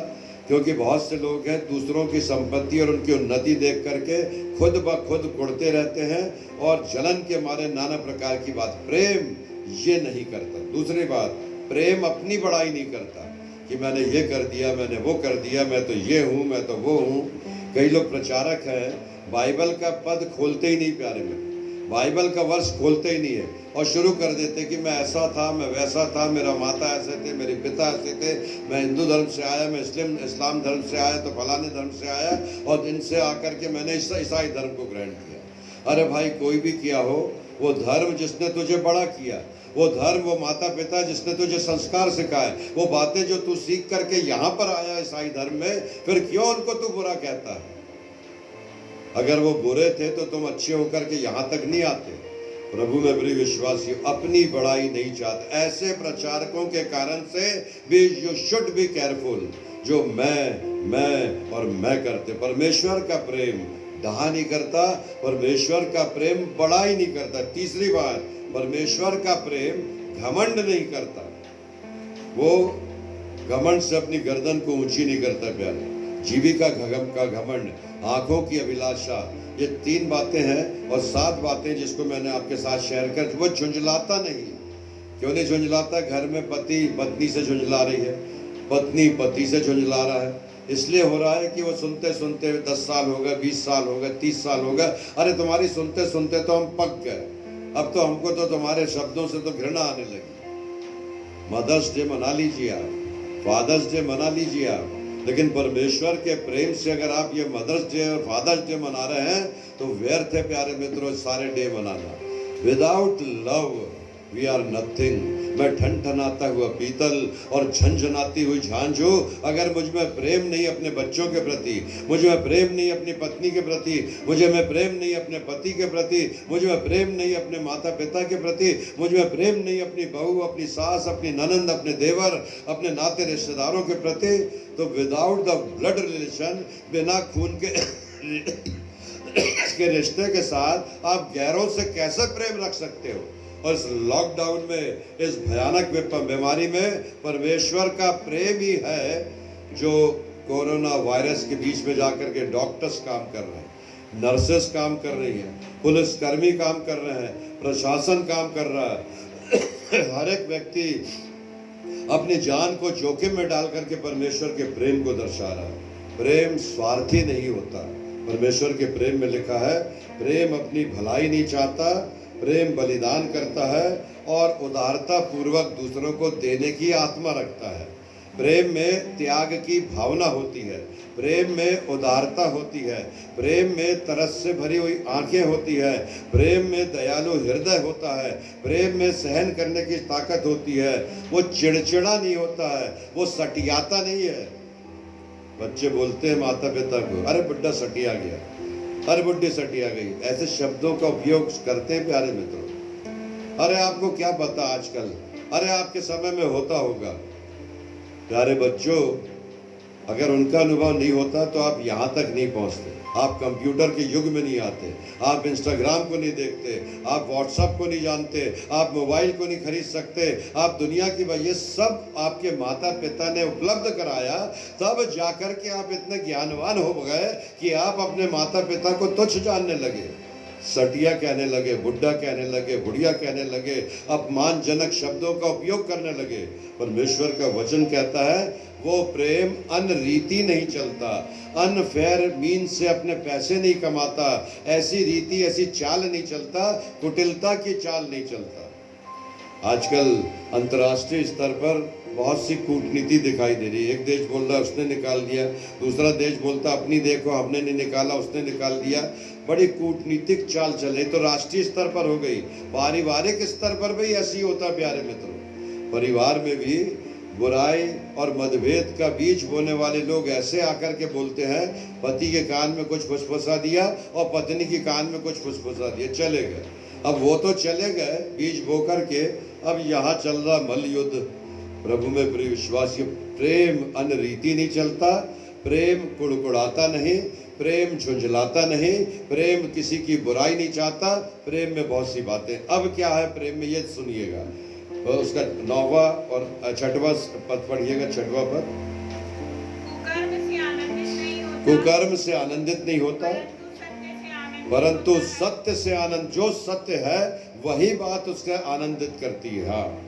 क्योंकि बहुत से लोग हैं दूसरों की संपत्ति और उनकी उन्नति देख करके खुद ब खुद कुड़ते रहते हैं और जलन के मारे नाना प्रकार की बात। प्रेम ये नहीं करता। दूसरी बात, प्रेम अपनी बड़ाई नहीं करता कि मैंने ये कर दिया, मैंने वो कर दिया, मैं तो ये हूँ, मैं तो वो हूँ। कई लोग प्रचारक हैं, बाइबल का पद खोलते ही नहीं, प्यारे में बाइबल का वर्ष खोलते ही नहीं है और शुरू कर देते कि मैं ऐसा था, मैं वैसा था, मेरा माता ऐसे थे, मेरे पिता ऐसे थे, मैं हिंदू धर्म से आया, मैं इस्लाम धर्म से आया, तो फलाने धर्म से आया और इनसे आकर के मैंने ईसाई धर्म को ग्रहण किया। अरे भाई, कोई भी किया हो, वो धर्म जिसने तुझे बड़ा किया, वो धर्म, वो माता पिता जिसने तुझे संस्कार सिखाए, वो बातें जो तू सीख करके यहाँ पर आया ईसाई धर्म में, फिर क्यों उनको तू बुरा कहता है? अगर वो बुरे थे तो तुम अच्छे होकर के यहाँ तक नहीं आते। प्रभु में प्रिय विश्वासी, अपनी बड़ाई नहीं चाहते। ऐसे प्रचारकों के कारण से भी यू शुड बी केयरफुल, जो मैं और मैं करते। परमेश्वर का प्रेम डाहा नहीं करता, परमेश्वर का प्रेम बड़ाई नहीं करता। तीसरी बात, परमेश्वर का प्रेम घमंड नहीं करता। वो घमंड से अपनी गर्दन को ऊंची नहीं करता। प्यारे, जीविका का घमंड, आंखों की अभिलाषा, ये 3 बातें हैं और 7 बातें जिसको मैंने आपके साथ शेयर कर। वो झुंझलाता नहीं। क्यों नहीं झुंझलाता? घर में पति पत्नी से झुंझला रही है, पत्नी पति से झुंझला रहा है। इसलिए हो रहा है कि वो सुनते सुनते 10 साल हो गए, 20 साल हो गए, 30 साल हो गए। अरे तुम्हारी सुनते सुनते तो हम पक गए, अब तो हमको तो तुम्हारे शब्दों से तो घृणा आने लगी। मदर्स डे मना लीजिए आप, फादर्स डे मना लीजिए आप, लेकिन परमेश्वर के प्रेम से अगर आप ये मदर्स डे और फादर्स डे मना रहे हैं तो व्यर्थ है प्यारे मित्रों सारे डे मनाना। Without love we are nothing. मैं ठनठनाता हुआ पीतल और झंझनाती हुई झांझ हूँ। अगर मुझ में प्रेम नहीं अपने बच्चों के प्रति, मुझ में प्रेम नहीं अपनी पत्नी के प्रति, मुझे में प्रेम नहीं अपने पति के प्रति, मुझ में प्रेम नहीं अपने माता पिता के प्रति, मुझ में प्रेम नहीं अपनी बहू, अपनी सास, अपनी ननंद, अपने देवर, अपने नाते रिश्तेदारों के प्रति, तो विदाउट द ब्लड रिलेशन, बिना खून के रिश्ते के साथ आप गैरों से कैसे प्रेम रख सकते हो? और इस लॉकडाउन में, इस भयानक बीमारी में परमेश्वर का प्रेम ही है जो कोरोना वायरस के बीच में जाकर के डॉक्टर्स काम कर रहे हैं, नर्सेस काम कर रही हैं, पुलिसकर्मी काम कर रहे हैं, प्रशासन काम कर रहा है। हर एक व्यक्ति अपनी जान को जोखिम में डाल करके परमेश्वर के प्रेम को दर्शा रहा है। प्रेम स्वार्थी नहीं होता। परमेश्वर के प्रेम में लिखा है, प्रेम अपनी भलाई नहीं चाहता, प्रेम बलिदान करता है और उदारता पूर्वक दूसरों को देने की आत्मा रखता है। प्रेम में त्याग की भावना होती है, प्रेम में उदारता होती है, प्रेम में तरस से भरी हुई आंखें होती है, प्रेम में दयालु हृदय होता है, प्रेम में सहन करने की ताकत होती है। वो चिड़चिड़ा नहीं होता है, वो सटियाता नहीं है। बच्चे बोलते हैं माता पिता को, अरे बुड्ढा सटिया गया, अरे बुड्ढी सटिया गई, ऐसे शब्दों का उपयोग करते हैं प्यारे मित्रों। अरे आपको क्या पता आजकल, अरे आपके समय में होता होगा। प्यारे बच्चों, अगर उनका अनुभव नहीं होता तो आप यहाँ तक नहीं पहुँचते। आप कंप्यूटर के युग में नहीं आते, आप इंस्टाग्राम को नहीं देखते, आप व्हाट्सएप को नहीं जानते, आप मोबाइल को नहीं खरीद सकते, आप दुनिया की ये सब आपके माता पिता ने उपलब्ध कराया। तब जाकर के आप इतने ज्ञानवान हो गए कि आप अपने माता पिता को तुच्छ जानने लगे, सटिया कहने लगे, बुढ़ा कहने लगे, बुढ़िया कहने लगे, अपमानजनक शब्दों का उपयोग करने लगे। परमेश्वर का वचन कहता है वो प्रेम अनरीति नहीं चलता, अनफेयर मीन से अपने पैसे नहीं कमाता, ऐसी रीति ऐसी चाल नहीं चलता, कुटिलता की चाल नहीं चलता। आजकल अंतर्राष्ट्रीय स्तर पर बहुत सी कूटनीति दिखाई दे रही है। एक देश बोल रहा है उसने निकाल दिया, दूसरा देश बोलता अपनी देखो हमने नहीं निकाला उसने निकाल दिया। बड़ी कूटनीतिक चाल चले तो राष्ट्रीय स्तर पर हो गई, पारिवारिक स्तर पर भी ऐसी होता। प्यारे मित्रों, परिवार में भी बुराई और मतभेद का बीज बोने वाले लोग ऐसे आकर के बोलते हैं, पति के कान में कुछ फुसफुसा दिया और पत्नी के कान में कुछ फुसफुसा दिया, चले गए। अब वो तो चले गए बीज बो करके, अब यहाँ चल रहा मल्ल युद्ध। प्रभु में प्रिय विश्वासियों, प्रेम अनरीति नहीं चलता, प्रेम कुड़कुड़ाता नहीं, प्रेम झुंझलाता नहीं, प्रेम किसी की बुराई नहीं चाहता। प्रेम में बहुत सी बातें। अब क्या है प्रेम में, ये सुनिएगा। और उसका 9वां और 6वां पद पढ़िएगा, 6वां पद। कुकर्म से आनंदित नहीं होता, परंतु सत्य से आनंद, जो सत्य है वही बात उसका आनंदित करती है। हाँ,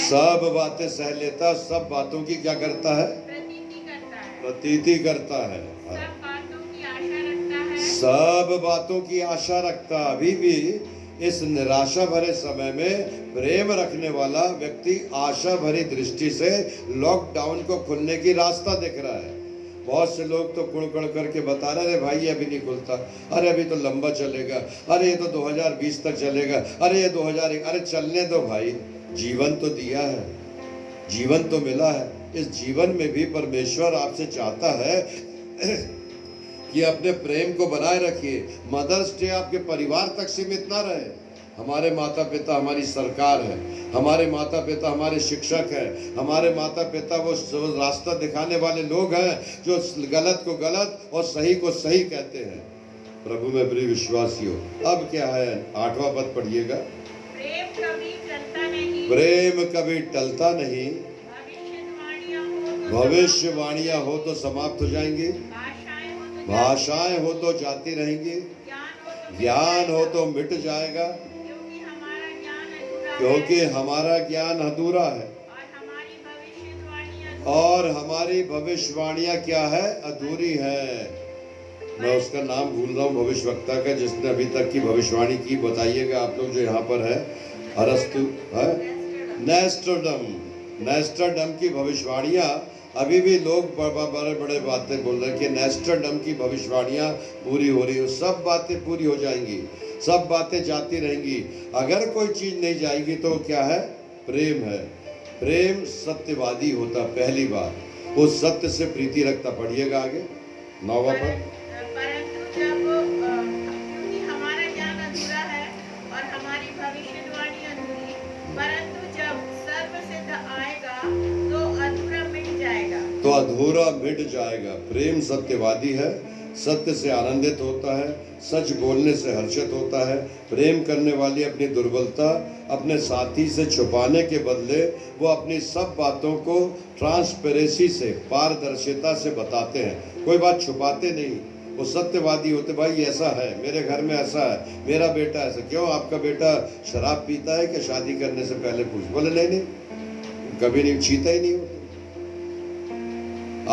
सब बातें सह लेता, सब बातों की क्या करता है, प्रतीति करता है, सब बातों की आशा रखता। अभी भी इस निराशा भरे समय में प्रेम रखने वाला व्यक्ति आशा भरी दृष्टि से लॉकडाउन को खुलने की रास्ता देख रहा है। बहुत से लोग तो कुड़कुड़ करके बता रहे हैं, भाई अभी नहीं खुलता, अरे अभी तो लंबा चलेगा, अरे ये तो 2020 तक चलेगा, अरे ये 2001, अरे चलने दो भाई, जीवन तो दिया है, जीवन तो मिला है। इस जीवन में भी परमेश्वर आपसे चाहता है कि अपने प्रेम को बनाए रखिए। मदर्स डे आपके परिवार तक सीमित ना रहे। हमारे माता पिता हमारी सरकार है, हमारे माता पिता हमारे शिक्षक हैं, हमारे माता पिता वो रास्ता दिखाने वाले लोग हैं जो गलत को गलत और सही को सही कहते हैं। प्रभु में प्रिय विश्वासियों, अब क्या है, 8वां पद पढ़िएगा। प्रेम कभी टलता नहीं, भविष्यवाणियां हो तो समाप्त हो जाएंगी, भाषाएं हो तो जाती रहेंगी, ज्ञान हो तो मिट जाएगा, क्योंकि हमारा ज्ञान अधूरा है और हमारी भविष्यवाणियां क्या है, अधूरी है। मैं उसका नाम भूल रहा हूँ भविष्यवक्ता का, जिसने अभी तक की भविष्यवाणी की। बताइएगा आप लोग जो यहाँ पर है, अरस्तु है, नेस्ट्राडम की भविष्यवाणियां। अभी भी लोग बड़े बड़े बातें बोल रहे हैं कि नेस्ट्राडम की भविष्यवाणियां पूरी हो रही हो। सब बातें पूरी हो जाएंगी, सब बातें जाती रहेंगी। अगर कोई चीज नहीं जाएगी तो क्या है, प्रेम है। प्रेम सत्यवादी होता, पहली बार वो सत्य से प्रीति रखता। पढ़िएगा आगे 9वां पद। परंतु जब क्योंकि हमारा ज्ञान अधूरा है और हमारी भविष्यवाणी अधूरी, परंतु जब सर्वसिद्ध आएगा तो अधूरा मिट जाएगा, तो अधूरा मिट जाएगा। प्रेम सत्यवादी है, सत्य से आनंदित होता है, सच बोलने से हर्षित होता है। प्रेम करने वाली अपनी दुर्बलता अपने साथी से छुपाने के बदले वो अपनी सब बातों को ट्रांसपेरेंसी से, पारदर्शिता से बताते हैं। कोई बात छुपाते नहीं, वो सत्यवादी होते। भाई ऐसा है, मेरे घर में ऐसा है, मेरा बेटा ऐसा। क्यों, आपका बेटा शराब पीता है कि शादी करने से पहले पूछ? बोले नहीं नहीं, कभी नहीं, छीता ही नहीं होता।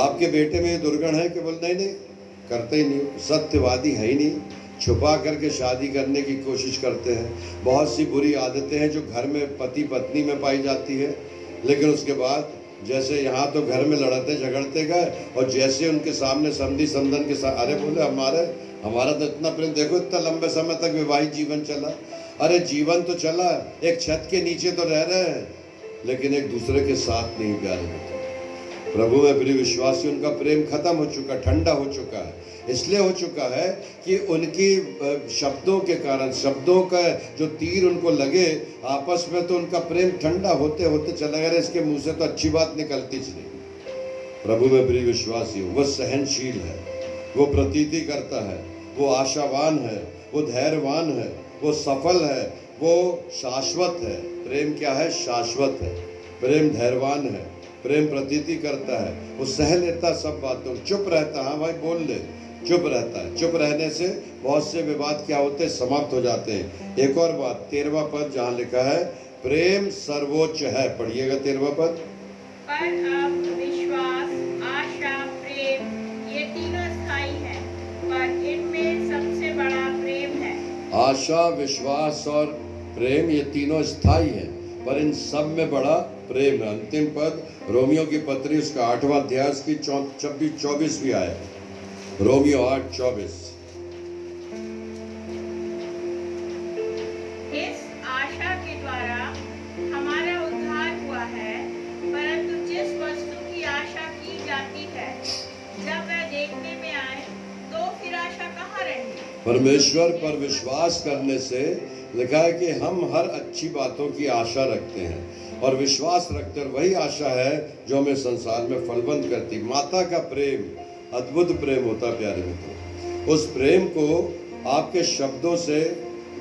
आपके बेटे में दुर्गुण है कि बोले नहीं नहीं, करते ही नहीं, सत्यवादी है ही नहीं। छुपा करके शादी करने की कोशिश करते हैं। बहुत सी बुरी आदतें हैं जो घर में पति पत्नी में पाई जाती है, लेकिन उसके बाद जैसे यहाँ तो घर में लड़ते झगड़ते गए, और जैसे उनके सामने समधी समधन के साथ, अरे बोले हमारा तो इतना प्रेम, देखो इतना लंबे समय तक विवाहित जीवन चला। अरे जीवन तो चला, एक छत के नीचे तो रह रहे हैं, लेकिन एक दूसरे के साथ नहीं प्यारे मित्र। प्रभु में प्रिय विश्वासी, उनका प्रेम खत्म हो चुका, ठंडा हो चुका है। इसलिए हो चुका है कि उनकी शब्दों के कारण, शब्दों का जो तीर उनको लगे आपस में, तो उनका प्रेम ठंडा होते होते चला गया। इसके मुंह से तो अच्छी बात निकलती च नहीं। प्रभु में प्रिय विश्वासी, वो सहनशील है, वो प्रतीति करता है, वो आशावान है, वो धैर्यवान है, वो सफल है, वो शाश्वत है। प्रेम क्या है? शाश्वत है। प्रेम धैर्यवान है, प्रेम प्रतीति करता है, वो सह लेता सब बातों, चुप रहता है। हाँ भाई बोल ले, चुप रहता है। चुप रहने से बहुत से विवाद क्या होते हैं? समाप्त हो जाते हैं। एक और बात, 13वां पद जहाँ लिखा है प्रेम सर्वोच्च है, पढ़िएगा 13वां पद। पर अब विश्वास, आशा, प्रेम ये तीनों स्थायी हैं, पर इनमें सबसे बड़ा प्रेम है। आशा, विश्वास और प्रेम ये तीनों स्थायी हैं, पर इन सब में बड़ा प्रेम है। अंतिम पद रोमियो की पत्री उसका 8वां अध्याय की 24वीं आयत, रोमियो 8:24। इस आशा के द्वारा हमारा उद्धार हुआ है, परंतु जिस वस्तु की आशा की जाती है जब वह देखने में आए तो फिर आशा कहाँ रही? परमेश्वर पर विश्वास करने से लिखा है कि हम हर अच्छी बातों की आशा रखते हैं, और विश्वास रखकर वही आशा है जो हमें संसार में फलवंत करती। माता का प्रेम अद्भुत प्रेम होता प्यारे मित्रों। उस प्रेम को आपके शब्दों से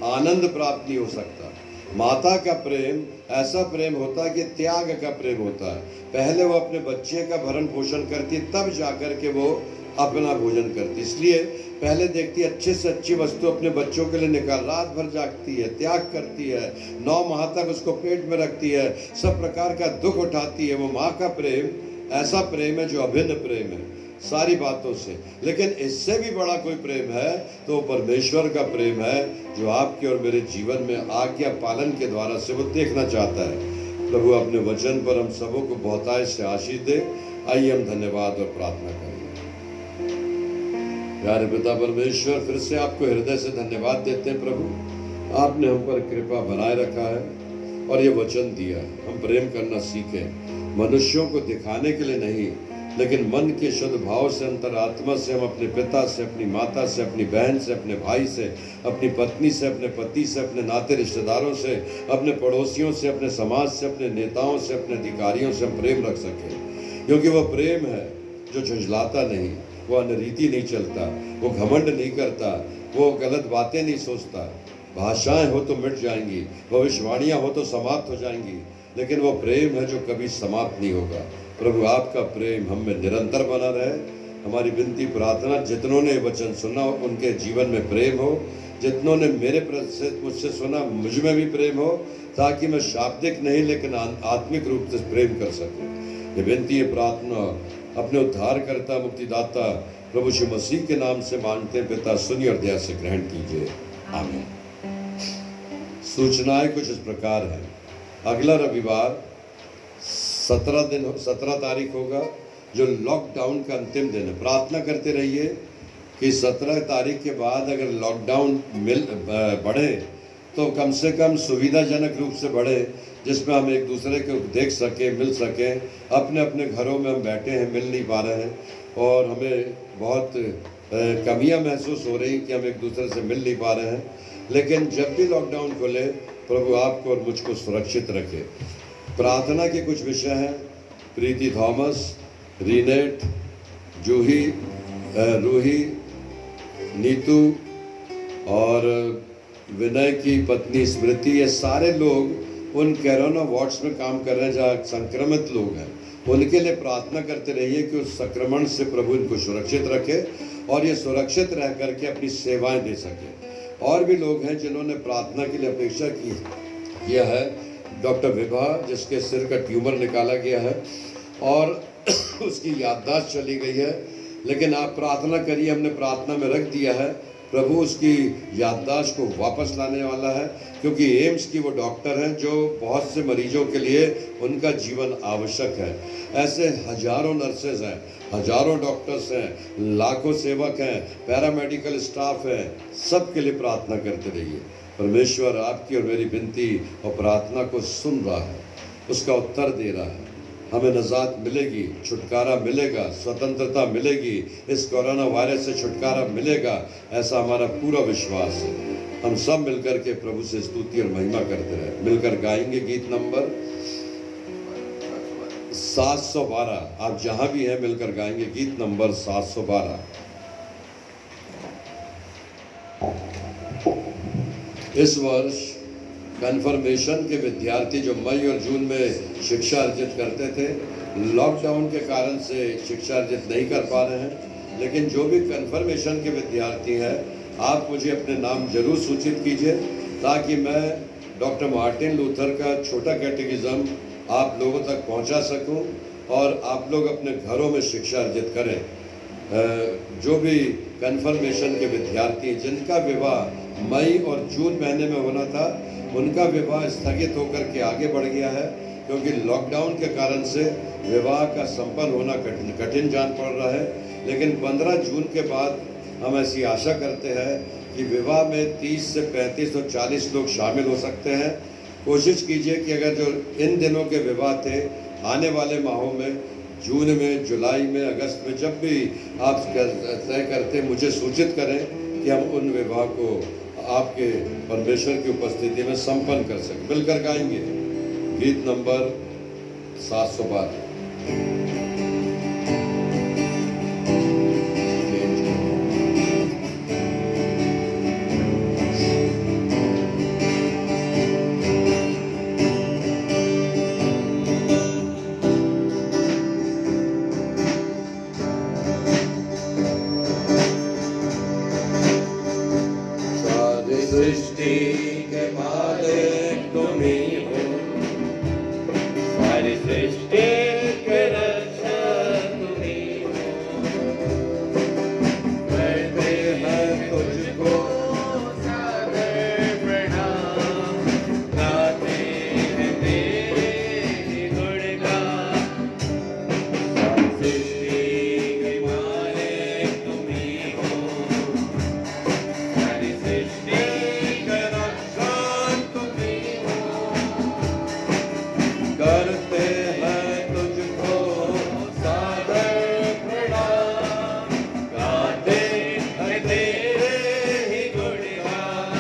आनंद प्राप्त नहीं हो सकता। माता का प्रेम ऐसा प्रेम होता है कि त्याग का प्रेम होता है। पहले वो अपने बच्चे का भरण पोषण करती, तब जाकर के वो अपना भोजन करती। इसलिए पहले देखती अच्छे से अच्छी वस्तु अपने बच्चों के लिए निकाल, रात भर जागती है, त्याग करती है, 9 माह तक उसको पेट में रखती है, सब प्रकार का दुख उठाती है। वो माँ का प्रेम ऐसा प्रेम है जो अभिन्न प्रेम है सारी बातों से। लेकिन इससे भी बड़ा कोई प्रेम है तो परमेश्वर का प्रेम है, जो आपके और मेरे जीवन में आज्ञा पालन के द्वारा से वो देखना चाहता है। प्रभु अपने वचन पर हम सबों को बहुतायत से आशीष दे। आइए हम धन्यवाद और प्रार्थना करें। प्यारे पिता परमेश्वर, फिर से आपको हृदय से धन्यवाद देते हैं। प्रभु आपने हम पर कृपा बनाए रखा है और ये वचन दिया, हम प्रेम करना सीखें, मनुष्यों को दिखाने के लिए नहीं, लेकिन मन के शुद्ध भाव से, अंतरात्मा से हम अपने पिता से, अपनी माता से, अपनी बहन से, अपने भाई से, अपनी पत्नी से, अपने पति से, अपने नाते रिश्तेदारों से, अपने पड़ोसियों से, अपने समाज से, अपने नेताओं से, अपने अधिकारियों से हम प्रेम रख सकें। क्योंकि वो प्रेम है जो झुंझलाता नहीं, वो अनरीति नहीं चलता, वो घमंड नहीं करता, वो गलत बातें नहीं सोचता। भाषाएं हो तो मिट जाएंगी, भविष्यवाणियाँ हो तो समाप्त हो जाएंगी, लेकिन वो प्रेम है जो कभी समाप्त नहीं होगा। प्रभु आपका प्रेम हम में निरंतर बना रहे। हमारी विनती प्रार्थना, जितनों ने वचन सुना उनके जीवन में प्रेम हो, जितनों ने मुझसे सुना मुझ में भी प्रेम हो, ताकि मैं शाब्दिक नहीं लेकिन आत्मिक रूप से प्रेम कर सकूं। ये विनती प्रार्थना अपने उद्धारकर्ता मुक्तिदाता प्रभु यीशु मसीह के नाम से मांगते हैं पिता, सुनिए और दया से ग्रहण कीजिए, आमीन। सूचनाएं कुछ इस प्रकार है। अगला रविवार 17 तारीख होगा, जो लॉकडाउन का अंतिम दिन है। प्रार्थना करते रहिए कि 17 तारीख के बाद अगर लॉकडाउन बढ़े तो कम से कम सुविधाजनक रूप से बढ़े, जिसमें हम एक दूसरे को देख सकें, मिल सकें। अपने अपने घरों में हम बैठे हैं, मिल नहीं पा रहे हैं, और हमें बहुत कमियां महसूस हो रही कि हम एक दूसरे से मिल नहीं पा रहे हैं। लेकिन जब भी लॉकडाउन खोले, प्रभु आपको और मुझको सुरक्षित रखे। प्रार्थना के कुछ विषय हैं। प्रीति थॉमस, रीनेट, जूही, रूही, नीतू और विनय की पत्नी स्मृति, ये सारे लोग उन कोरोना वार्ड्स में काम कर रहे हैं जहाँ संक्रमित लोग हैं। उनके लिए प्रार्थना करते रहिए कि उस संक्रमण से प्रभु इनको सुरक्षित रखे और ये सुरक्षित रह करके अपनी सेवाएं दे सके। और भी लोग हैं जिन्होंने प्रार्थना के लिए अपेक्षा किया है। डॉक्टर विभा, जिसके सिर का ट्यूमर निकाला गया है और उसकी याददाश्त चली गई है, लेकिन आप प्रार्थना करिए, हमने प्रार्थना में रख दिया है। प्रभु उसकी याददाश्त को वापस लाने वाला है, क्योंकि एम्स की वो डॉक्टर हैं जो बहुत से मरीजों के लिए उनका जीवन आवश्यक है। ऐसे हजारों नर्सेज हैं, हजारों डॉक्टर्स हैं, लाखों सेवक हैं, पैरामेडिकल स्टाफ है, सबके लिए प्रार्थना करते रहिए। परमेश्वर आपकी और मेरी विनती और प्रार्थना को सुन रहा है, उसका उत्तर दे रहा है। हमें नजात मिलेगी, छुटकारा मिलेगा, स्वतंत्रता मिलेगी, इस कोरोना वायरस से छुटकारा मिलेगा, ऐसा हमारा पूरा विश्वास है। हम सब मिलकर के प्रभु से स्तुति और महिमा करते रहे। मिलकर गाएंगे गीत नंबर 712। आप जहां भी हैं मिलकर गाएंगे गीत नंबर 712। इस वर्ष कन्फर्मेशन के विद्यार्थी जो मई और जून में शिक्षा अर्जित करते थे, लॉकडाउन के कारण से शिक्षा अर्जित नहीं कर पा रहे हैं, लेकिन जो भी कन्फर्मेशन के विद्यार्थी हैं, आप मुझे अपने नाम जरूर सूचित कीजिए, ताकि मैं डॉक्टर मार्टिन लूथर का छोटा कैटेकिज्म आप लोगों तक पहुंचा सकूं और आप लोग अपने घरों में शिक्षा अर्जित करें। जो भी कन्फर्मेशन के विद्यार्थी जिनका विवाह मई और जून महीने में होना था, उनका विवाह स्थगित होकर के आगे बढ़ गया है, क्योंकि लॉकडाउन के कारण से विवाह का संपन्न होना कठिन जान पड़ रहा है। लेकिन 15 जून के बाद हम ऐसी आशा करते हैं कि विवाह में 30 से 35 और 40 लोग शामिल हो सकते हैं। कोशिश कीजिए कि अगर जो इन दिनों के विवाह थे, आने वाले माहों में, जून में, जुलाई में, अगस्त में, जब भी आप तय करते मुझे सूचित करें कि हम उन विवाह को आपके परमेश्वर की उपस्थिति में संपन्न कर सकें। मिलकर गाएंगे गीत नंबर 712। सृष्टि के मालिक तुम ही हो, सारी सृष्टि के रक्षक तुम ही हो। करते हैं तुझको सादर प्रणाम, गाते हैं तेरे ही गुणगान। सारी सृष्टि के मालिक तुम ही हो, सारी सृष्टि करते हैं तुझको सादर प्रणाम, गाते हैं तेरे ही गुणगान।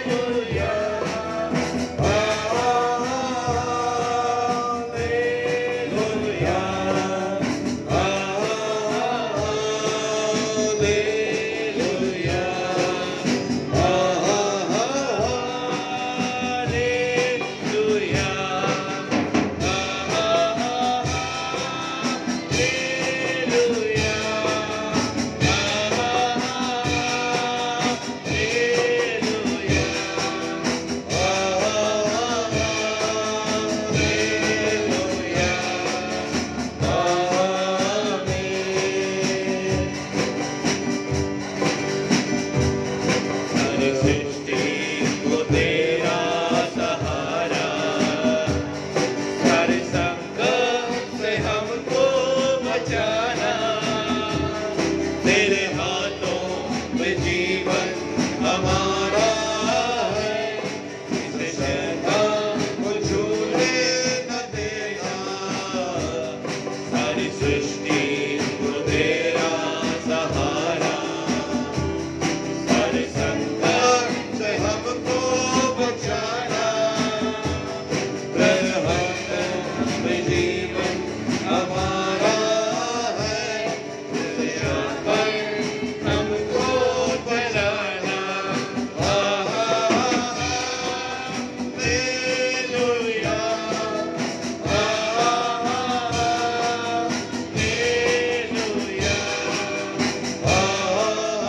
Hallelujah, hallelujah, hallelujah. सृष्टि को तेरा सहारा, सारे संकट से हमको बचाना। तेरे हाथों में जीवन हमारा है, इसे शैतान को छूने न देना। सारी सृष्टि को तेरा सहारा, सारे संकट से हमको बचाना। तेरे हाथों में जीवन हमारा है, इसे शैतान हमको बचाना। Hallelujah, hallelujah, hallelujah.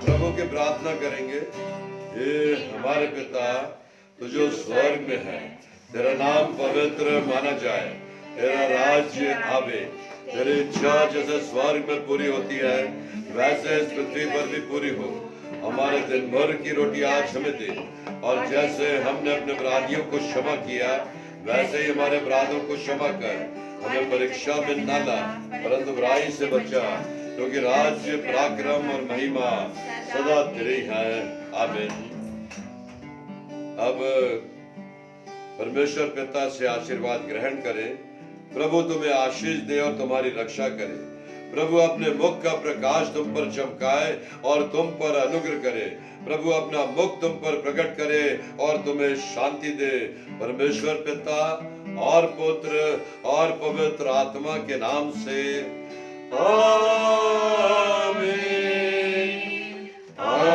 प्रभु की प्रार्थना करेंगे। हे हमारे पिता तू जो स्वर्ग में है, तेरा नाम पवित्र माना जाए, तेरा राज्य आवे, तेरी इच्छा जैसे स्वर्ग में पूरी होती है वैसे इस पृथ्वी पर भी पूरी हो। हमारे दिन भर की रोटी आज हमें दे, और जैसे हमने अपने अपराधियों को क्षमा किया वैसे ही हमारे अपराधों को क्षमा कर। हमें परीक्षा में न ला परंतु बुराई से बचा, क्योंकि राज्य पराक्रम और महिमा सदा तेरी है। आमीन। अब परमेश्वर पिता से आशीर्वाद ग्रहण करें। प्रभु तुम्हें आशीष दे और तुम्हारी रक्षा करे। प्रभु अपने मुख का प्रकाश तुम पर चमकाए और तुम पर अनुग्रह करे। प्रभु अपना मुख तुम पर प्रकट करे और तुम्हें शांति दे। परमेश्वर पिता और पुत्र और पवित्र आत्मा के नाम से आमीन। आमीन।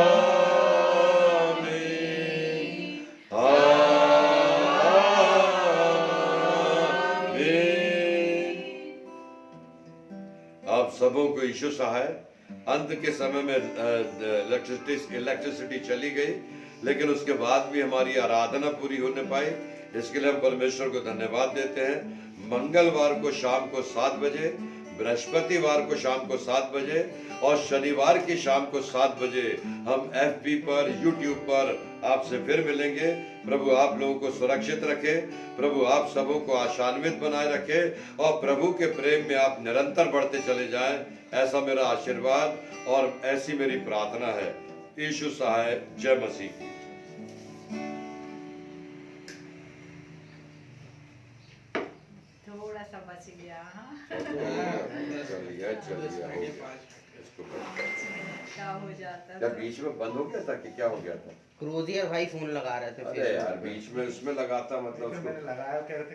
आप सबों को यीशु सहाय। अंत के समय में इलेक्ट्रिसिटी चली गई, लेकिन उसके बाद भी हमारी आराधना पूरी होने पाई। इसके लिए हम परमेश्वर को धन्यवाद देते हैं। मंगलवार को शाम को 7 बजे, बृहस्पतिवार को शाम को 7 बजे और शनिवार की शाम को 7 बजे हम FB पर, YouTube पर आपसे फिर मिलेंगे। प्रभु आप लोगों को सुरक्षित रखे, प्रभु आप सबों को आशान्वित बनाए रखे और प्रभु के प्रेम में आप निरंतर बढ़ते चले जाएं। ऐसा मेरा आशीर्वाद और ऐसी मेरी प्रार्थना है। यीशु सहाय। जय मसीह। थोड़ा सा बच गया। हाँ, चलिए हो गया। इसको क्या हो जाता क्या बीच में बंद हो गया था कि क्या हो गया था? क्रोधियर भाई फोन लगा रहे थे। अरे यार बीच में उसमें लगाता मतलब मैंने लगाया, कह रहे थे